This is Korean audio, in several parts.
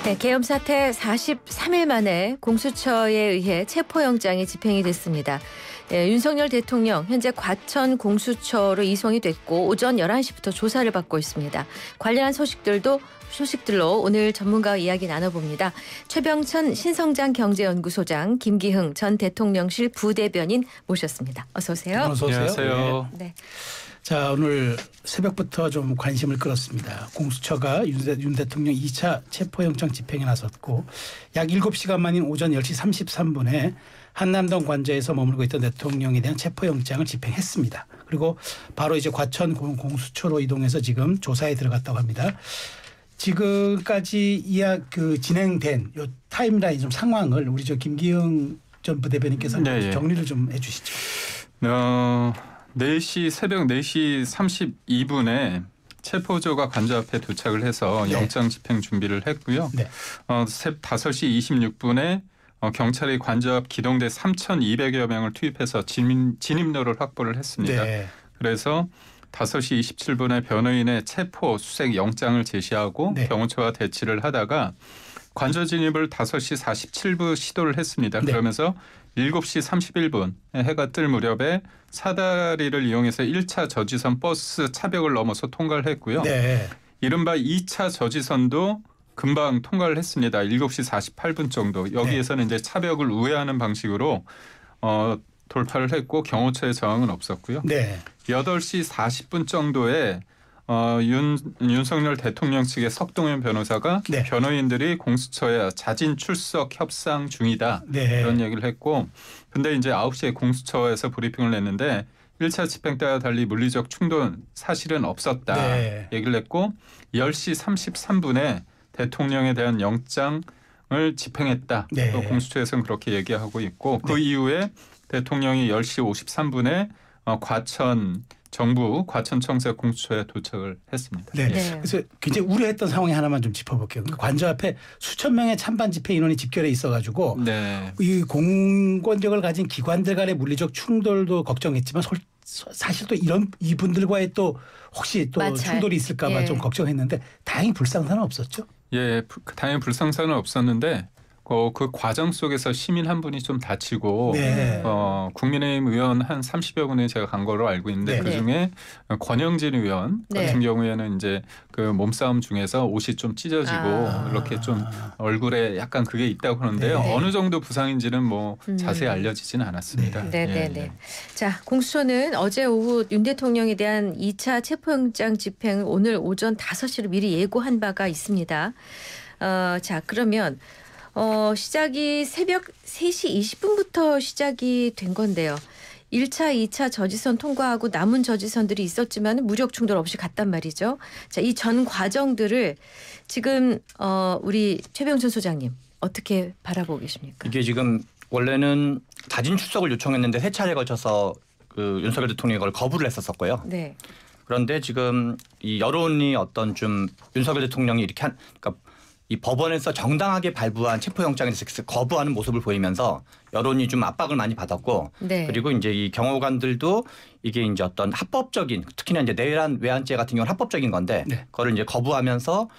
네, 계엄 사태 43일 만에 공수처에 의해 체포영장이 집행이 됐습니다. 윤석열 대통령 현재 과천 공수처로 이송이 됐고 오전 11시부터 조사를 받고 있습니다. 관련한 소식들로 오늘 전문가와 이야기 나눠봅니다. 최병천 신성장 경제연구소장, 김기흥 전 대통령실 부대변인 모셨습니다. 어서 오세요. 어서 오세요. 안녕하세요. 네. 자, 오늘 새벽부터 좀 관심을 끌었습니다. 공수처가 윤 대통령 2차 체포영장 집행에 나섰고 약 7시간 만인 오전 10시 33분에 한남동 관저에서 머물고 있던 대통령에 대한 체포영장을 집행했습니다. 그리고 바로 이제 과천 공수처로 이동해서 지금 조사에 들어갔다고 합니다. 지금까지 진행된 요 타임라인 좀 상황을 우리 김기흥 전 부대변인께서 정리를 좀 해 주시죠. 새벽 4시 32분에 체포조가 관저 앞에 도착을 해서 영장 집행 준비를 했고요. 5시 26분에 경찰이 관저 앞 기동대 3,200여 명을 투입해서 진입로를 확보를 했습니다. 그래서 5시 27분에 변호인의 체포 수색 영장을 제시하고 경호처와 대치를 하다가 관저 진입을 5시 47분 시도를 했습니다. 그러면서 7시 31분 해가 뜰 무렵에 사다리를 이용해서 1차 저지선 버스 차벽을 넘어서 통과를 했고요. 이른바 2차 저지선도 금방 통과를 했습니다. 7시 48분 정도. 여기에서는 이제 차벽을 우회하는 방식으로 돌파를 했고 경호처의 저항은 없었고요. 8시 40분 정도에 윤석열 대통령 측의 석동현 변호사가 변호인들이 공수처에 자진 출석 협상 중이다. 그런 얘기를 했고 근데 이제 9시에 공수처에서 브리핑을 냈는데 1차 집행 때와 달리 물리적 충돌 사실은 없었다. 얘기를 했고 10시 33분에 대통령에 대한 영장을 집행했다. 또 공수처에서는 그렇게 얘기하고 있고 그 이후에 대통령이 10시 53분에 과천청사 공수처에 도착을 했습니다. 그래서 굉장히 우려했던 상황이 하나만 좀 짚어볼게요. 관저 앞에 수천 명의 찬반 집회 인원이 집결해 있어가지고 이 공권력을 가진 기관들 간의 물리적 충돌도 걱정했지만 사실 또 이분들과의 또 혹시 또 충돌이 있을까 봐 좀 걱정했는데 다행히 불상사는 없었죠? 다행히 불상사는 없었는데 그 과정 속에서 시민 한 분이 좀 다치고 국민의힘 의원 한 30여 분이 제가 간 거로 알고 있는데 그중에 권영진 의원 같은 경우에는 이제 그 몸싸움 중에서 옷이 좀 찢어지고 이렇게 좀 얼굴에 약간 그게 있다고 하는데요. 어느 정도 부상인지는 뭐 자세히 알려지지는 않았습니다. 자, 공수처는 어제 오후 윤 대통령에 대한 2차 체포영장 집행을 오늘 오전 5시로 미리 예고한 바가 있습니다. 자, 그러면 시작이 새벽 3시 20분부터 시작이 된 건데요. 1차, 2차 저지선 통과하고 남은 저지선들이 있었지만 무력 충돌 없이 갔단 말이죠. 자, 이 전 과정들을 지금 우리 최병천 소장님 어떻게 바라보고 계십니까? 이게 지금 원래는 자진 출석을 요청했는데 3차례에 걸쳐서 그 윤석열 대통령이 그걸 거부를 했었었고요. 그런데 지금 이 여론이 어떤 좀 윤석열 대통령이 이렇게 그러니까 이 법원에서 정당하게 발부한 체포영장에 대해서 거부하는 모습을 보이면서 여론이 좀 압박을 많이 받았고 그리고 이제 이 경호관들도 이게 이제 어떤 합법적인 특히나 이제 내란 외환죄 같은 경우는 합법적인 건데 그거를 이제 거부하면서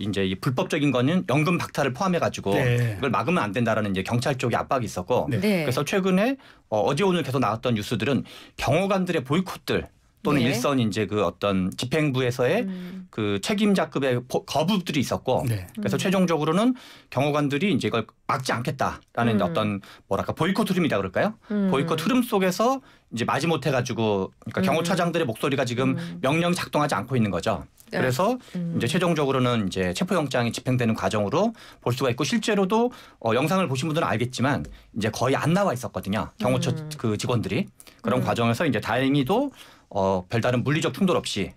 이제 이 불법적인 거는 연금 박탈을 포함해 가지고 이걸 막으면 안 된다라는 이제 경찰 쪽에 압박이 있었고 그래서 최근에 어제 오늘 계속 나왔던 뉴스들은 경호관들의 보이콧들 또는 일선 이제 그 어떤 집행부에서의 그 책임자급의 거부들이 있었고 그래서 최종적으로는 경호관들이 이제 이걸 막지 않겠다라는 어떤 뭐랄까 보이콧 흐름이라 그럴까요? 보이콧 흐름 속에서 이제 마지못해 가지고 그러니까 경호처장들의 목소리가 지금 명령이 작동하지 않고 있는 거죠. 그래서 이제 최종적으로는 이제 체포영장이 집행되는 과정으로 볼 수가 있고 실제로도 영상을 보신 분들은 알겠지만 이제 거의 안 나와 있었거든요. 경호처 그 직원들이 그런 과정에서 이제 다행히도 별다른 물리적 충돌 없이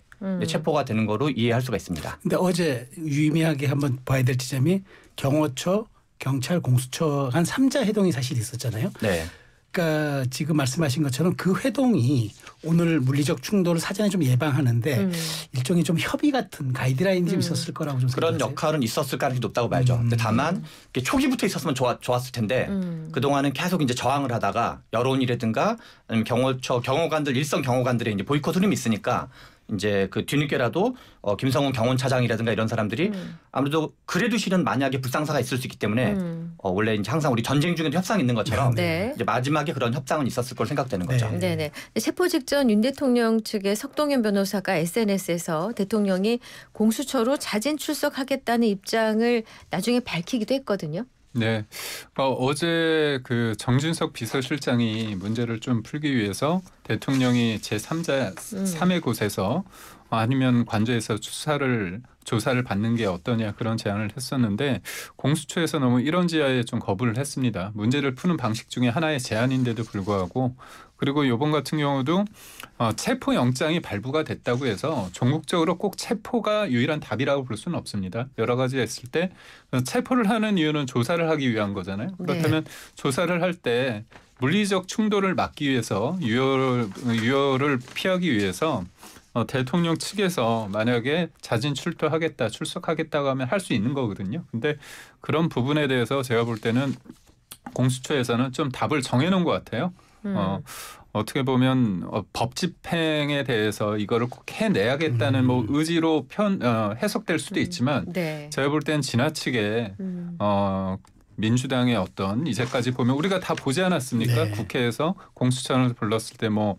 체포가 되는 거로 이해할 수가 있습니다. 근데 어제 유의미하게 한번 봐야 될 지점이 경호처, 경찰, 공수처 한 3자 회동이 사실 있었잖아요. 그러니까 지금 말씀하신 것처럼 그 회동이 오늘 물리적 충돌을 사전에 좀 예방하는데 일종의 좀 협의 같은 가이드라인이 좀 있었을 거라고 좀 그런 생각하세요? 역할은 있었을 가능성이 높다고 봐야죠. 근데 다만 초기부터 있었으면 좋았을 텐데 그동안은 계속 이제 저항을 하다가 여론이라든가 아니면 경호처 경호관들 일선 경호관들의 이제 보이콧 흐름이 있으니까 이제 그 뒤늦게라도 김성훈 경호차장이라든가 이런 사람들이 아무래도 그래도 실은 만약에 불상사가 있을 수 있기 때문에 원래 이제 항상 우리 전쟁 중에도 협상이 있는 것처럼 네. 이제 마지막에 그런 협상은 있었을 걸 생각되는 거죠. 네네. 체포 직전 윤 대통령 측의 석동현 변호사가 SNS에서 대통령이 공수처로 자진 출석하겠다는 입장을 나중에 밝히기도 했거든요. 네, 어제 그 정진석 비서실장이 문제를 좀 풀기 위해서 대통령이 제3자 3의 곳에서 아니면 관저에서 조사를 받는 게 어떠냐 그런 제안을 했었는데 공수처에서 너무 이런 지하에 좀 거부를 했습니다. 문제를 푸는 방식 중에 하나의 제안인데도 불구하고 그리고 이번 같은 경우도 체포영장이 발부가 됐다고 해서 전국적으로 꼭 체포가 유일한 답이라고 볼 수는 없습니다. 여러 가지 했을 때 체포를 하는 이유는 조사를 하기 위한 거잖아요. 그렇다면 네. 조사를 할 때 물리적 충돌을 막기 위해서 유혈을 피하기 위해서 대통령 측에서 만약에 자진 출석하겠다고 하면 할 수 있는 거거든요. 근데 그런 부분에 대해서 제가 볼 때는 공수처에서는 좀 답을 정해놓은 것 같아요. 어떻게 보면 법 집행에 대해서 이거를 꼭 해내야겠다는 뭐 의지로 해석될 수도 있지만 네. 제가 볼 때는 지나치게 민주당의 어떤 이제까지 보면 우리가 다 보지 않았습니까? 네. 국회에서 공수처를 불렀을 때 뭐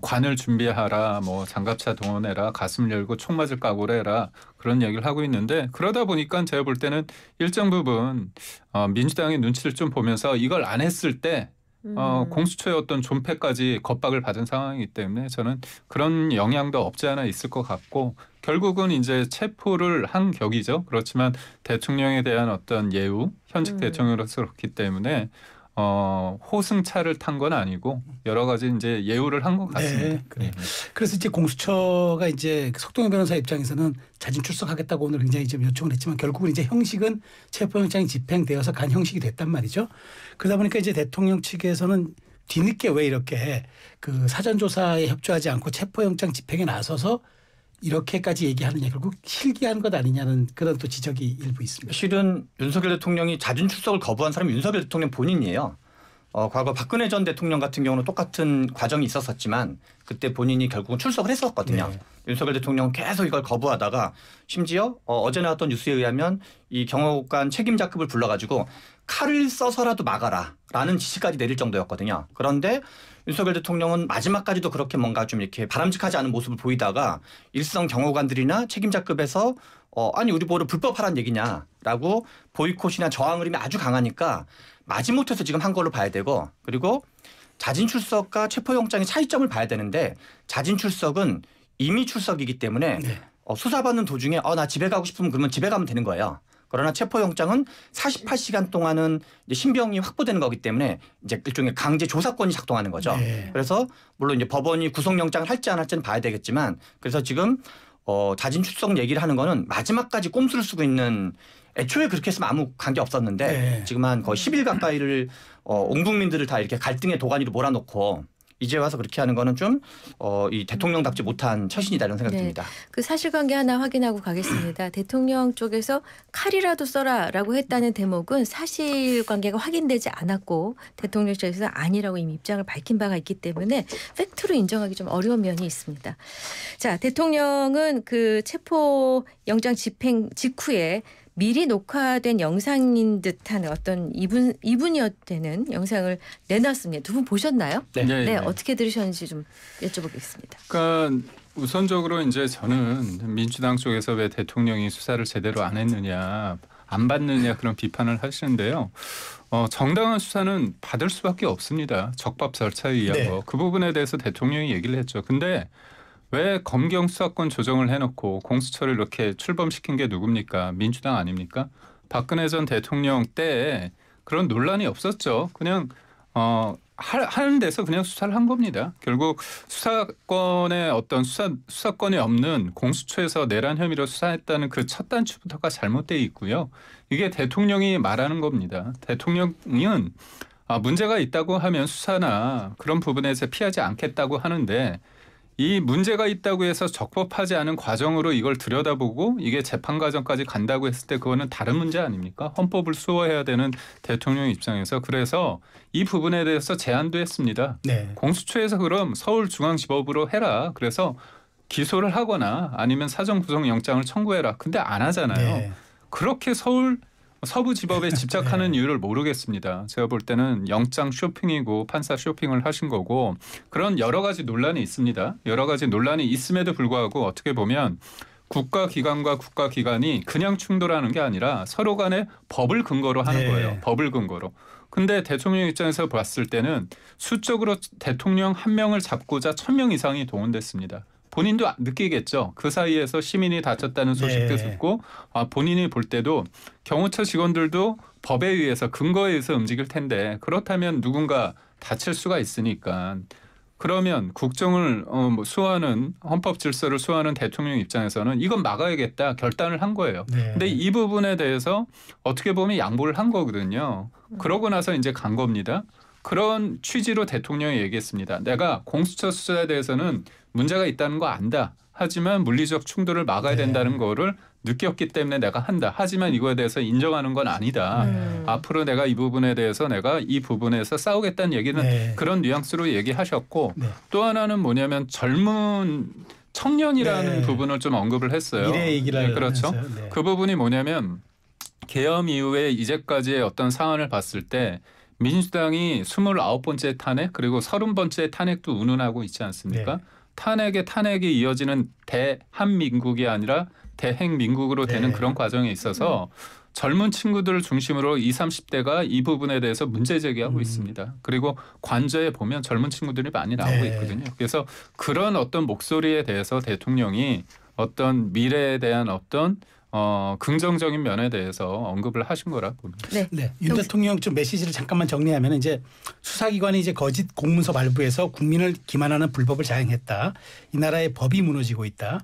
관을 준비하라, 뭐 장갑차 동원해라, 가슴 열고 총 맞을 각오를 해라 그런 얘기를 하고 있는데 그러다 보니까 제가 볼 때는 일정 부분 민주당의 눈치를 좀 보면서 이걸 안 했을 때 공수처의 어떤 존폐까지 겁박을 받은 상황이기 때문에 저는 그런 영향도 없지 않아 있을 것 같고 결국은 이제 체포를 한 격이죠. 그렇지만 대통령에 대한 어떤 예우, 현직 대통령으로서 그렇기 때문에 호승차를 탄 건 아니고 여러 가지 이제 예우를 한 것 같습니다. 네, 그래요. 그래서 이제 공수처가 이제 석동현 변호사 입장에서는 자진 출석하겠다고 오늘 굉장히 좀 요청을 했지만 결국은 이제 형식은 체포영장이 집행되어서 간 형식이 됐단 말이죠. 그러다 보니까 이제 대통령 측에서는 뒤늦게 왜 이렇게 그 사전조사에 협조하지 않고 체포영장 집행에 나서서 이렇게까지 얘기하느냐 결국 실기한 것 아니냐는 그런 또 지적이 일부 있습니다. 실은 윤석열 대통령이 자진 출석을 거부한 사람이 윤석열 대통령 본인이에요. 과거 박근혜 전 대통령 같은 경우는 똑같은 과정이 있었지만 그때 본인이 결국은 출석을 했었거든요. 네. 윤석열 대통령은 계속 이걸 거부하다가 심지어 어제 나왔던 뉴스에 의하면 이 경호관 책임자급을 불러가지고 칼을 써서라도 막아라라는 지시까지 내릴 정도였거든요. 그런데 윤석열 대통령은 마지막까지도 그렇게 뭔가 좀 이렇게 바람직하지 않은 모습을 보이다가 일선 경호관들이나 책임자급에서 아니 우리 뭐를 불법하란 얘기냐라고 보이콧이나 저항 흐름이 아주 강하니까 마지못해서 지금 한 걸로 봐야 되고 그리고 자진 출석과 체포영장의 차이점을 봐야 되는데 자진 출석은 임의 출석이기 때문에 네. 수사받는 도중에 나 집에 가고 싶으면 그러면 집에 가면 되는 거예요. 그러나 체포영장은 48시간 동안은 이제 신병이 확보되는 거기 때문에 이제 일종의 강제 조사권이 작동하는 거죠. 네. 그래서 물론 이제 법원이 구속영장을 할지 안 할지는 봐야 되겠지만 그래서 지금 자진 출석 얘기를 하는 거는 마지막까지 꼼수를 쓰고 있는 애초에 그렇게 했으면 아무 관계 없었는데 네. 지금 한 거의 10일 가까이를 온 국민들을 다 이렇게 갈등의 도가니로 몰아놓고 이제 와서 그렇게 하는 거는 좀 이 대통령답지 못한 처신이다 이런 생각이 듭니다. 그 사실관계 하나 확인하고 가겠습니다. 대통령 쪽에서 칼이라도 써라라고 했다는 대목은 사실관계가 확인되지 않았고 대통령 쪽에서 아니라고 이미 입장을 밝힌 바가 있기 때문에 팩트로 인정하기 좀 어려운 면이 있습니다. 자, 대통령은 그 체포영장 집행 직후에 미리 녹화된 영상인 듯한 어떤 이분이었다는 영상을 내놨습니다. 두 분 보셨나요? 네. 어떻게 들으셨는지 좀 여쭤보겠습니다. 그러니까 우선적으로 이제 저는 민주당 쪽에서 왜 대통령이 수사를 제대로 안 했느냐, 안 받느냐 그런 비판을 하시는데요. 정당한 수사는 받을 수밖에 없습니다. 적법 절차에 의한 거. 그 부분에 대해서 대통령이 얘기를 했죠. 근데 왜 검경 수사권 조정을 해놓고 공수처를 이렇게 출범시킨 게 누굽니까? 민주당 아닙니까? 박근혜 전 대통령 때 그런 논란이 없었죠. 그냥 하는 데서 그냥 수사를 한 겁니다. 결국 수사권의 어떤 수사권이 없는 공수처에서 내란 혐의로 수사했다는 그 첫 단추부터가 잘못되어 있고요. 이게 대통령이 말하는 겁니다. 대통령은 문제가 있다고 하면 수사나 그런 부분에서 피하지 않겠다고 하는데 이 문제가 있다고 해서 적법하지 않은 과정으로 이걸 들여다보고 이게 재판 과정까지 간다고 했을 때 그거는 다른 문제 아닙니까? 헌법을 수호해야 되는 대통령 입장에서 그래서 이 부분에 대해서 제안도 했습니다. 네. 공수처에서 그럼 서울중앙지법으로 해라. 그래서 기소를 하거나 아니면 사전 구속영장을 청구해라. 근데 안 하잖아요. 네. 그렇게 서부지법에 집착하는 이유를 모르겠습니다. 제가 볼 때는 영장 쇼핑이고 판사 쇼핑을 하신 거고 그런 여러 가지 논란이 있습니다. 여러 가지 논란이 있음에도 불구하고 어떻게 보면 국가기관과 국가기관이 그냥 충돌하는 게 아니라 서로 간에 법을 근거로 하는 거예요. 법을 근거로. 근데 대통령 입장에서 봤을 때는 수적으로 대통령 한 명을 잡고자 1,000명 이상이 동원됐습니다. 본인도 느끼겠죠. 그 사이에서 시민이 다쳤다는 소식도 듣고 본인이 볼 때도 경호처 직원들도 법에 의해서 근거에 의해서 움직일 텐데 그렇다면 누군가 다칠 수가 있으니까 그러면 국정을 수호하는 헌법 질서를 수호하는 대통령 입장에서는 이건 막아야겠다 결단을 한 거예요. 근데 이 부분에 대해서 어떻게 보면 양보를 한 거거든요. 그러고 나서 이제 간 겁니다. 그런 취지로 대통령이 얘기했습니다. 내가 공수처 수사에 대해서는 문제가 있다는 거 안다. 하지만 물리적 충돌을 막아야 된다는 거를 느꼈기 때문에 내가 한다. 하지만 이거에 대해서 인정하는 건 아니다. 앞으로 내가 이 부분에 대해서 내가 이 부분에서 싸우겠다는 얘기는 그런 뉘앙스로 얘기하셨고 또 하나는 뭐냐면 젊은 청년이라는 부분을 좀 언급을 했어요. 미래 얘기를 그렇죠. 그 부분이 뭐냐면 계엄 이후에 이제까지의 어떤 상황을 봤을 때 민주당이 29번째 탄핵 그리고 30번째 탄핵도 운운하고 있지 않습니까? 탄핵이 이어지는 대한민국이 아니라 대행민국으로 되는 그런 과정에 있어서 젊은 친구들을 중심으로 20, 30대가 이 부분에 대해서 문제 제기하고 있습니다. 그리고 관저에 보면 젊은 친구들이 많이 나오고 있거든요. 그래서 그런 어떤 목소리에 대해서 대통령이 어떤 미래에 대한 어떤 긍정적인 면에 대해서 언급을 하신 거라 봅니다. 윤 대통령 좀 메시지를 잠깐만 정리하면 이제 수사기관이 이제 거짓 공문서 발부해서 국민을 기만하는 불법을 자행했다. 이 나라의 법이 무너지고 있다.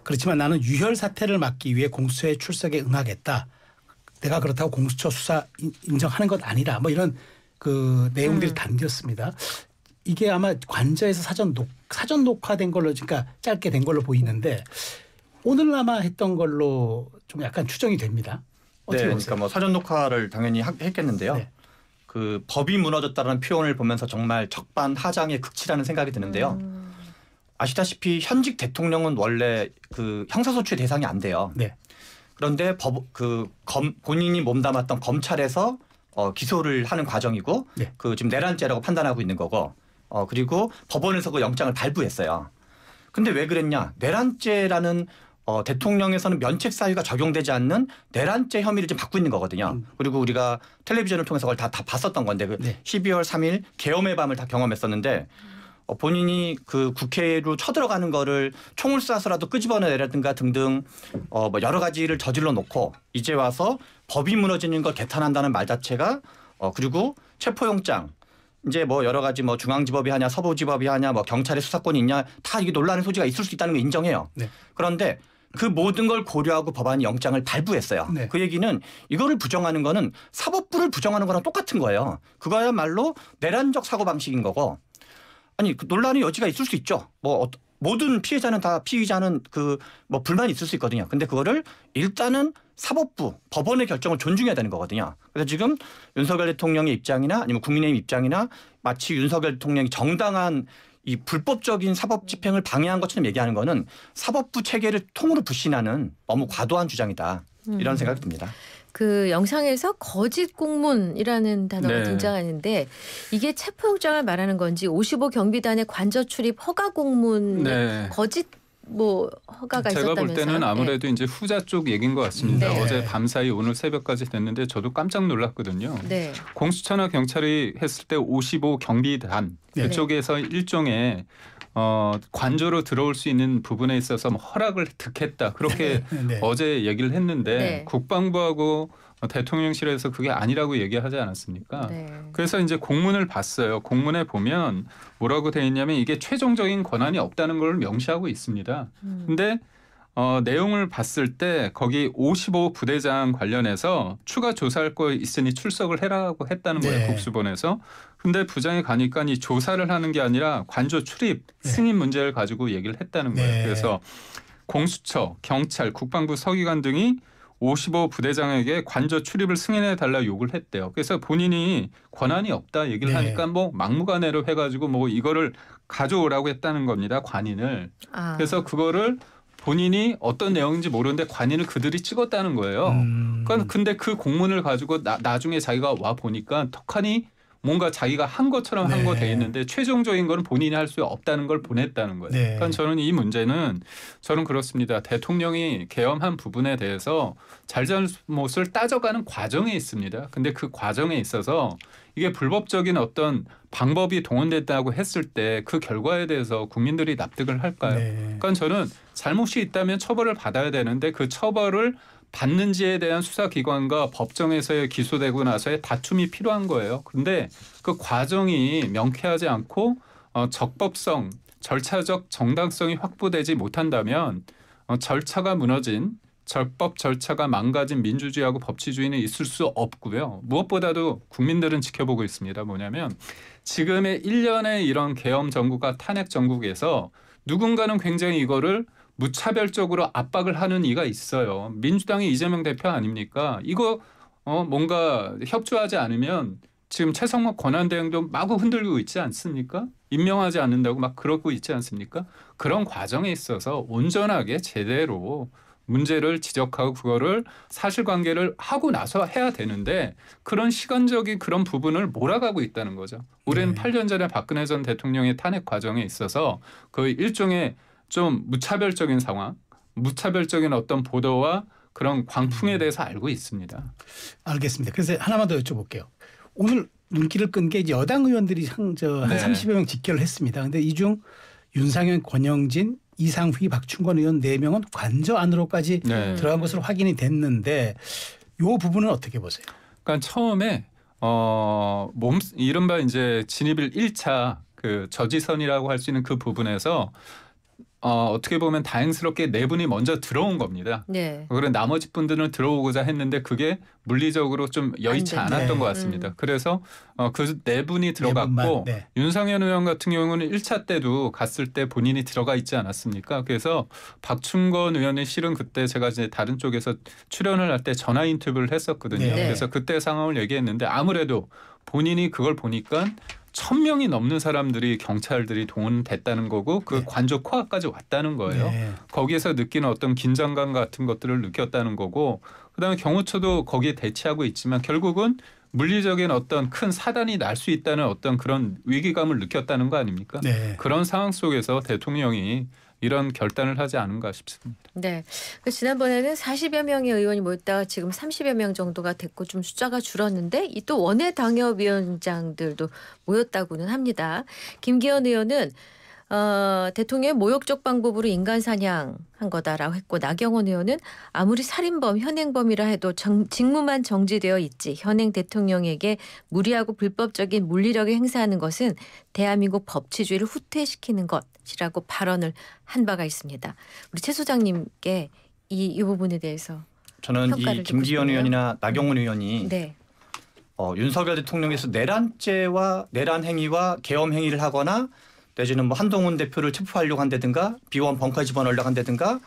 그렇지만 나는 유혈 사태를 막기 위해 공수처에 출석에 응하겠다. 내가 그렇다고 공수처 수사 인정하는 것 아니다. 뭐 이런 그 내용들이 담겼습니다. 이게 아마 관저에서 사전 녹화된 걸로 그러니까 짧게 된 걸로 보이는데 오늘 아마 했던 걸로 좀 약간 추정이 됩니다. 어떻게 보세요? 그러니까 뭐 사전 녹화를 당연히 했겠는데요. 그 법이 무너졌다는 표현을 보면서 정말 적반하장의 극치라는 생각이 드는데요. 아시다시피 현직 대통령은 원래 그 형사소추의 대상이 안 돼요. 그런데 본인이 몸담았던 검찰에서 기소를 하는 과정이고 그 지금 내란죄라고 판단하고 있는 거고 그리고 법원에서 그 영장을 발부했어요. 근데 왜 그랬냐? 내란죄라는 대통령에서는 면책 사유가 적용되지 않는 내란죄 혐의를 지금 받고 있는 거거든요. 그리고 우리가 텔레비전을 통해서 그걸 다 봤었던 건데 12월 3일 계엄의 밤을 다 경험했었는데 본인이 그 국회로 쳐들어가는 거를 총을 쏴서라도 끄집어내라든가 등등 뭐 여러 가지를 저질러 놓고 이제 와서 법이 무너지는 걸 개탄한다는 말 자체가 그리고 체포영장 이제 뭐 여러 가지 뭐 중앙지법이 하냐 서부지법이 하냐 뭐 경찰의 수사권이 있냐 다 이게 논란의 소지가 있을 수 있다는 걸 인정해요. 그런데 그 모든 걸 고려하고 법안이 영장을 발부했어요. 그 얘기는 이거를 부정하는 거는 사법부를 부정하는 거랑 똑같은 거예요. 그거야말로 내란적 사고방식인 거고 아니 그 논란의 여지가 있을 수 있죠. 뭐 모든 피해자는 다 피의자는 그 뭐 불만이 있을 수 있거든요. 근데 그거를 일단은 사법부, 법원의 결정을 존중해야 되는 거거든요. 그래서 지금 윤석열 대통령의 입장이나 아니면 국민의힘 입장이나 마치 윤석열 대통령이 정당한 이 불법적인 사법 집행을 방해한 것처럼 얘기하는 거는 사법부 체계를 통으로 불신하는 너무 과도한 주장이다. 이런 생각이 듭니다. 그 영상에서 거짓 공문이라는 단어가 등장하는데 이게 체포영장을 말하는 건지 55 경비단의 관저 출입 허가 공문 거짓 뭐 허가가 제가 있었다면서요? 볼 때는 아무래도 이제 후자 쪽 얘기인 것 같습니다. 어제 밤사이 오늘 새벽까지 됐는데 저도 깜짝 놀랐거든요. 공수처나 경찰이 했을 때 55 경비단 그쪽에서 일종의 관저로 들어올 수 있는 부분에 있어서 허락을 득했다. 그렇게 어제 얘기를 했는데 국방부하고 대통령실에서 그게 아니라고 얘기하지 않았습니까? 그래서 이제 공문을 봤어요. 공문에 보면 뭐라고 되어 있냐면 이게 최종적인 권한이 없다는 걸 명시하고 있습니다. 근데 내용을 봤을 때 거기 55 부대장 관련해서 추가 조사할 거 있으니 출석을 해라고 했다는 거예요. 국수본에서. 근데 부장이 가니까 이 조사를 하는 게 아니라 관저 출입 승인 문제를 가지고 얘기를 했다는 거예요. 그래서 공수처, 경찰, 국방부 서기관 등이 55 부대장에게 관저 출입을 승인해 달라 요구를 했대요. 그래서 본인이 권한이 없다 얘기를 하니까 뭐 막무가내로 해가지고 뭐 이거를 가져오라고 했다는 겁니다. 관인을. 그래서 그거를 본인이 어떤 내용인지 모르는데 관인을 그들이 찍었다는 거예요. 그러니까 근데 그 공문을 가지고 나중에 자기가 와 보니까 턱하니 뭔가 자기가 한 것처럼 한 거 돼 있는데 최종적인 거는 본인이 할 수 없다는 걸 보냈다는 거예요. 네. 그러니까 저는 이 문제는 저는 그렇습니다. 대통령이 계엄한 부분에 대해서 잘잘못을 따져가는 과정에 있습니다. 근데 그 과정에 있어서 이게 불법적인 어떤 방법이 동원됐다고 했을 때 그 결과에 대해서 국민들이 납득을 할까요? 네. 그러니까 저는 잘못이 있다면 처벌을 받아야 되는데 그 처벌을 받는지에 대한 수사기관과 법정에서의 기소되고 나서의 다툼이 필요한 거예요. 그런데 그 과정이 명쾌하지 않고 적법성, 절차적 정당성이 확보되지 못한다면 절차가 무너진 적법 절차가 망가진 민주주의하고 법치주의는 있을 수 없고요. 무엇보다도 국민들은 지켜보고 있습니다. 뭐냐면 지금의 1년의 이런 계엄 정국과 탄핵 정국에서 누군가는 굉장히 이거를 무차별적으로 압박을 하는 이가 있어요. 민주당의 이재명 대표 아닙니까? 이거 뭔가 협조하지 않으면 지금 최성목 권한대행도 마구 흔들고 있지 않습니까? 임명하지 않는다고 막 그러고 있지 않습니까? 그런 과정에 있어서 온전하게 제대로 문제를 지적하고 그거를 사실관계를 하고 나서 해야 되는데 그런 시간적인 그런 부분을 몰아가고 있다는 거죠. 올해는 8년 전에 박근혜 전 대통령의 탄핵 과정에 있어서 그 일종의 좀 무차별적인 상황, 무차별적인 어떤 보도와 그런 광풍에 대해서 알고 있습니다. 알겠습니다. 그래서 하나만 더 여쭤볼게요. 오늘 눈길을 끈 게 이제 여당 의원들이 한 30여 명 직결을 했습니다. 그런데 이 중 윤상현, 권영진, 이상휘, 박충권 의원 4명은 관저 안으로까지 들어간 것으로 확인이 됐는데 이 부분은 어떻게 보세요? 그러니까 처음에 이른바 이제 진입일 1차 그 저지선이라고 할 수 있는 그 부분에서 어떻게 보면 다행스럽게 4분이 먼저 들어온 겁니다. 네. 그리고 나머지 분들은 들어오고자 했는데 그게 물리적으로 좀 여의치 않았던 것 같습니다. 그래서 그 4분이 들어갔고 윤상현 의원 같은 경우는 1차 때도 갔을 때 본인이 들어가 있지 않았습니까? 그래서 박충건 의원이 실은 그때 제가 이제 다른 쪽에서 출연을 할 때 전화 인터뷰를 했었거든요. 네. 그래서 그때 상황을 얘기했는데 아무래도 본인이 그걸 보니까 1,000명이 넘는 사람들이 경찰들이 동원됐다는 거고 그 관저 코앞까지 왔다는 거예요. 거기에서 느끼는 어떤 긴장감 같은 것들을 느꼈다는 거고 그다음에 경호처도 거기에 대치하고 있지만 결국은 물리적인 어떤 큰 사단이 날 수 있다는 어떤 그런 위기감을 느꼈다는 거 아닙니까? 네. 그런 상황 속에서 대통령이 이런 결단을 하지 않은가 싶습니다. 네. 지난번에는 40여 명의 의원이 모였다가 지금 30여 명 정도가 됐고 좀 숫자가 줄었는데 이 또 원외 당협위원장들도 모였다고는 합니다. 김기현 의원은 대통령의 모욕적 방법으로 인간 사냥한 거다라고 했고 나경원 의원은 아무리 살인범, 현행범이라 해도 직무만 정지되어 있지 현행 대통령에게 무리하고 불법적인 물리력을 행사하는 것은 대한민국 법치주의를 후퇴시키는 것이라고 발언을 한 바가 있습니다. 우리 최 소장님께 이 부분에 대해서 저는 이 김기현 의원이나 나경원 의원이 윤석열 대통령에서 내란죄와 내란 행위와 계엄 행위를 하거나 내지는 뭐 한동훈 대표를 체포하려고 한다든가 비원 벙커에 집어넣으려고 한다든가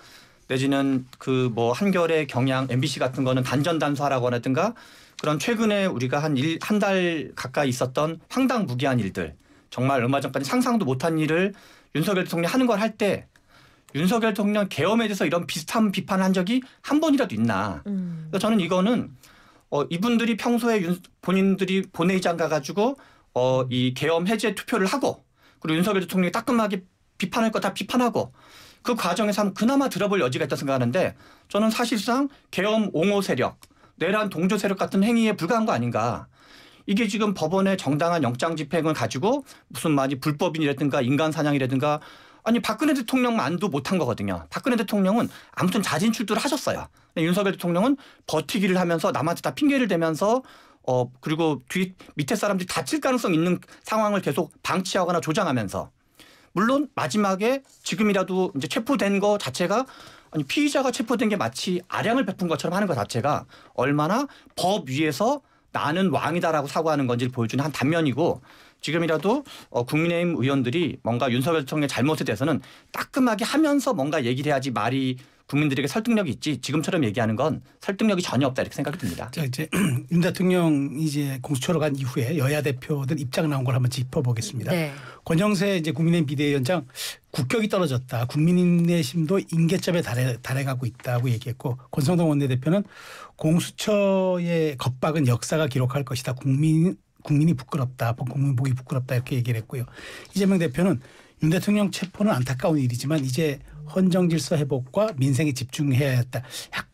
내지는 그 뭐 한겨레 경향 MBC 같은 거는 단전 단수하라고 하든가 그런 최근에 우리가 한 달 가까이 있었던 황당무계한 일들 정말 얼마 전까지 상상도 못한 일을 윤석열 대통령이 하는 걸 할 때 윤석열 대통령 계엄에 대해서 이런 비슷한 비판을 한 적이 한 번이라도 있나. 그래서 저는 이거는 이분들이 평소에 본인들이 본회의장 가가지고 이 계엄 해제 투표를 하고 그리고 윤석열 대통령이 따끔하게 비판할 거 다 비판하고 그 과정에서 한번 그나마 들어볼 여지가 있다고 생각하는데 저는 사실상 계엄 옹호 세력, 내란 동조 세력 같은 행위에 불과한 거 아닌가. 이게 지금 법원의 정당한 영장 집행을 가지고 무슨 말이 불법인이라든가 인간 사냥이라든가 아니 박근혜 대통령만도 못한 거거든요. 박근혜 대통령은 아무튼 자진 출두를 하셨어요. 윤석열 대통령은 버티기를 하면서 남한테 다 핑계를 대면서 그리고 밑에 사람들이 다칠 가능성 있는 상황을 계속 방치하거나 조장하면서 물론 마지막에 지금이라도 이제 체포된 거 자체가 아니 피의자가 체포된 게 마치 아량을 베푼 것처럼 하는 것 자체가 얼마나 법 위에서 나는 왕이다라고 사고하는 건지를 보여주는 한 단면이고 지금이라도 국민의힘 의원들이 뭔가 윤석열 대통령의 잘못에 대해서는 따끔하게 하면서 뭔가 얘기를 해야지 말이 국민들에게 설득력이 있지 지금처럼 얘기하는 건 설득력이 전혀 없다 이렇게 생각이 듭니다. 자, 이제 윤 대통령이 이제 공수처로 간 이후에 여야 대표들 입장 나온 걸 한번 짚어보겠습니다. 네. 권영세 이제 국민의힘 비대위원장 국격이 떨어졌다. 국민의힘도 임계점에 달해가고 있다고 얘기했고 권성동 원내대표는 공수처의 겁박은 역사가 기록할 것이다. 국민이 부끄럽다. 국민 보기 부끄럽다 이렇게 얘기를 했고요. 이재명 대표는 윤 대통령 체포는 안타까운 일이지만 이제 헌정 질서 회복과 민생에 집중해야 했다.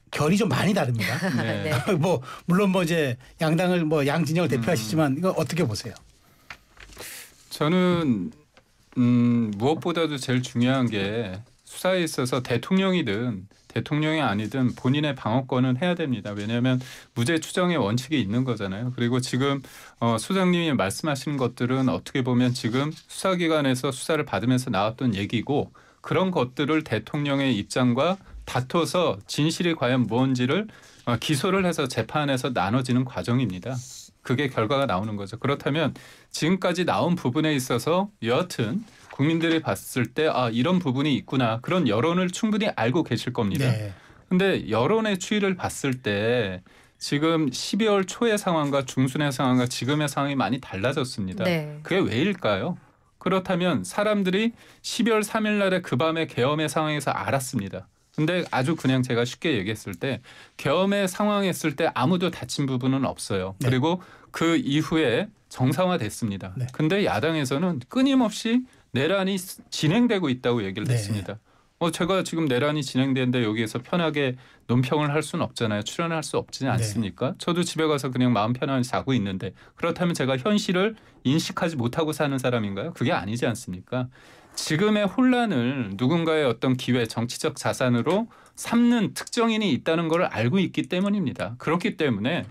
결이 좀 많이 다릅니다. 네. 뭐 물론 뭐 이제 양당을 뭐 양 진영을 대표하시지만 이거 어떻게 보세요? 저는 무엇보다도 제일 중요한 게 수사에 있어서 대통령이든 대통령이 아니든 본인의 방어권은 해야 됩니다. 왜냐하면 무죄 추정의 원칙이 있는 거잖아요. 그리고 지금 소장님이 말씀하시는 것들은 어떻게 보면 지금 수사기관에서 수사를 받으면서 나왔던 얘기고 그런 것들을 대통령의 입장과 다퉈서 진실이 과연 무엇인지를 기소를 해서 재판에서 나눠지는 과정입니다. 그게 결과가 나오는 거죠. 그렇다면 지금까지 나온 부분에 있어서 여하튼 국민들이 봤을 때 이런 부분이 있구나. 그런 여론을 충분히 알고 계실 겁니다. 그런데 네. 여론의 추이를 봤을 때 지금 12월 초의 상황과 중순의 상황과 지금의 상황이 많이 달라졌습니다. 네. 그게 왜일까요? 그렇다면 사람들이 12월 3일 날에 그 밤에 계엄의 상황에서 알았습니다. 근데 아주 그냥 제가 쉽게 얘기했을 때 계엄의 상황했을 때 아무도 다친 부분은 없어요. 네. 그리고 그 이후에 정상화됐습니다. 네. 근데 야당에서는 끊임없이 내란이 진행되고 있다고 얘기를 네. 했습니다. 제가 지금 내란이 진행되는데 여기에서 편하게 논평을 할 수는 없잖아요. 출연할 수 없지 않습니까? 네. 저도 집에 가서 그냥 마음 편하게 자고 있는데 그렇다면 제가 현실을 인식하지 못하고 사는 사람인가요? 그게 아니지 않습니까? 지금의 혼란을 누군가의 어떤 기회, 정치적 자산으로 삼는 특정인이 있다는 걸 알고 있기 때문입니다. 그렇기 때문에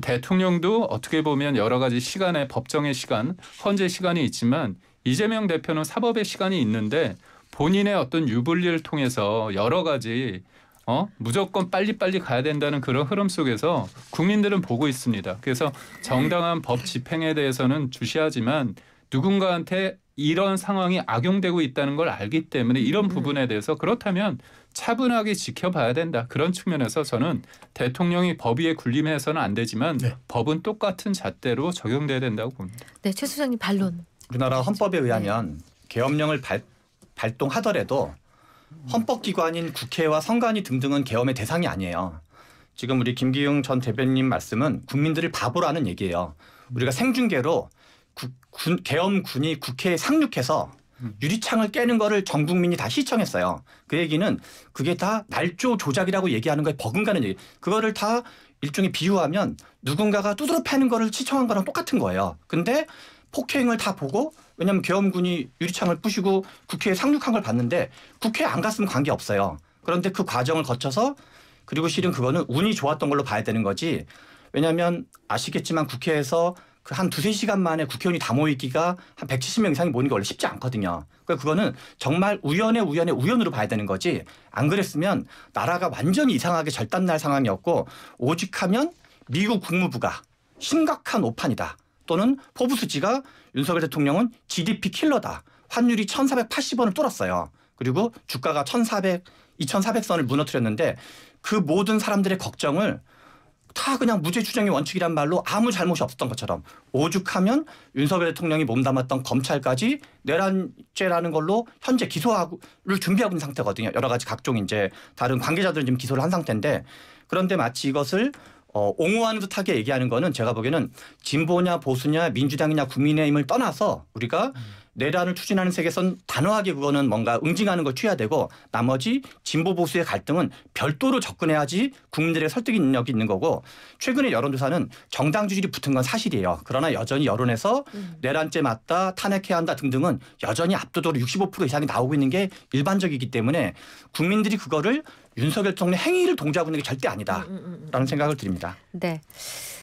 대통령도 어떻게 보면 여러 가지 시간에 법정의 시간, 헌재 시간이 있지만 이재명 대표는 사법의 시간이 있는데 본인의 어떤 유불리를 통해서 여러 가지 무조건 빨리빨리 가야 된다는 그런 흐름 속에서 국민들은 보고 있습니다. 그래서 정당한 법 집행에 대해서는 주시하지만 누군가한테 이런 상황이 악용되고 있다는 걸 알기 때문에 이런 부분에 대해서 그렇다면 차분하게 지켜봐야 된다. 그런 측면에서 저는 대통령이 법 위에 군림해서는 안 되지만 네. 법은 똑같은 잣대로 적용돼야 된다고 봅니다. 네, 최 수장님 반론. 우리나라 헌법에 의하면 계엄령을 발동하더라도 헌법기관인 국회와 선관위 등등은 계엄의 대상이 아니에요. 지금 우리 김기웅 전 대변인 말씀은 국민들을 바보로 하는 얘기예요. 우리가 생중계로 계엄군이 국회에 상륙해서 유리창을 깨는 거를 전 국민이 다 시청했어요. 그 얘기는 그게 다 날조 조작이라고 얘기하는 거에 버금가는 얘기. 그거를 다 일종의 비유하면 누군가가 두드러 패는 거를 시청한 거랑 똑같은 거예요. 근데 폭행을 다 보고 왜냐하면 계엄군이 유리창을 부시고 국회에 상륙한 걸 봤는데 국회에 안 갔으면 관계없어요. 그런데 그 과정을 거쳐서 그리고 실은 그거는 운이 좋았던 걸로 봐야 되는 거지. 왜냐하면 아시겠지만 국회에서 그 한 2-3시간 만에 국회의원이 다 모이기가 한 170명 이상이 모이는 게 원래 쉽지 않거든요. 그러니까 그거는 정말 우연으로 봐야 되는 거지. 안 그랬으면 나라가 완전히 이상하게 절단날 상황이었고 오직하면 미국 국무부가 심각한 오판이다. 또는 포브스지가 윤석열 대통령은 GDP 킬러다. 환율이 1,480원을 뚫었어요. 그리고 주가가 2,400선을 무너뜨렸는데 그 모든 사람들의 걱정을 다 그냥 무죄 추정의 원칙이란 말로 아무 잘못이 없었던 것처럼 오죽하면 윤석열 대통령이 몸담았던 검찰까지 내란죄라는 걸로 현재 기소를 준비하고 있는 상태거든요. 여러 가지 각종 이제 다른 관계자들은 지금 기소를 한 상태인데 그런데 마치 이것을 옹호하는 듯하게 얘기하는 거는 제가 보기에는 진보냐 보수냐 민주당이냐 국민의힘을 떠나서 우리가 내란을 추진하는 세계선 단호하게 그거는 뭔가 응징하는 걸 취해야 되고 나머지 진보 보수의 갈등은 별도로 접근해야지 국민들의 설득 능력이 있는 거고 최근의 여론조사는 정당 지지율이 붙은 건 사실이에요. 그러나 여전히 여론에서 내란죄 맞다 탄핵해야 한다 등등은 여전히 압도적으로 65% 이상이 나오고 있는 게 일반적이기 때문에 국민들이 그거를 윤석열 대통령의 행위를 동조하고 있는 게 절대 아니다라는 생각을 드립니다. 네.